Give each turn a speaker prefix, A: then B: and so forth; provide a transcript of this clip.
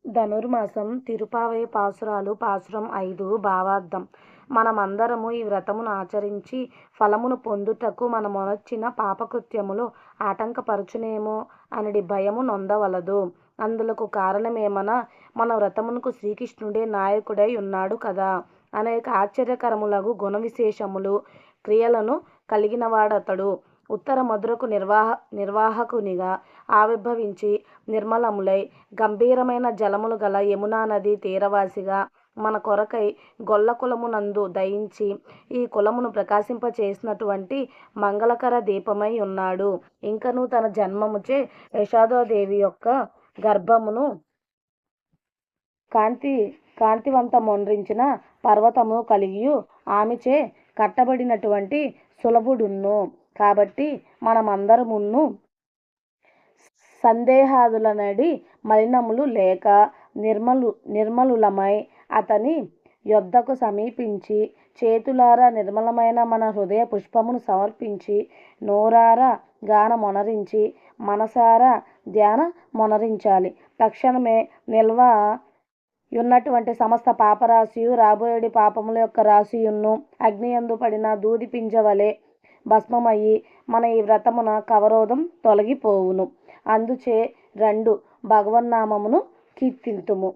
A: ధనుర్మాసం తిరుపావై పాసురాలు పాసురం 5 భావార్థం. మనమందరము ఈ వ్రతమును ఆచరించి ఫలమును పొందుటకు మనమొనర్చిన పాపకృత్యములు ఆటంకపరచునేమో అనడి భయము నొందవలదు. అందులకు కారణమేమన మన వ్రతమునకు శ్రీకృష్ణుడే నాయకుడై ఉన్నాడు కదా. అనేక ఆశ్చర్యకరములగు గుణ విశేషములు క్రియలను కలిగినవాడతడు. ఉత్తర మధురకు నిర్వాహకునిగా ఆవిర్భవించి నిర్మలములై గంభీరమైన జలములు గల యమునా నది తీరవాసిగా మన కొరకై గొల్ల కులమునందు దయించి ఈ కులమును ప్రకాశింపచేసినటువంటి మంగళకర దీపమై ఉన్నాడు. ఇంకను తన జన్మముచే యశోదాదేవి యొక్క గర్భమును కాంతివంతమొండ్రించిన పర్వతము కలిగియు ఆమెచే కట్టబడినటువంటి సులభుడున్ను. కాబట్టి మనమందరమును సందేహాదులనడి మలినములు లేక నిర్మలులమై అతని యొద్దకు సమీపించి చేతులారా నిర్మలమైన మన హృదయ పుష్పమును సమర్పించి నోరారా గానమొనరించి మనసారా ధ్యాన మొనరించాలి. తక్షణమే నిల్వ యున్నటువంటి సమస్త పాపరాశియు రాబోయేడి పాపముల యొక్క రాశియును అగ్నియందు పడిన దూది పింజవలే భస్మమయ్యి మన ఈ వ్రతమున కవరోధం తొలగిపోవును. అందుచే రెండు భగవన్నామమును కీర్తింతుము.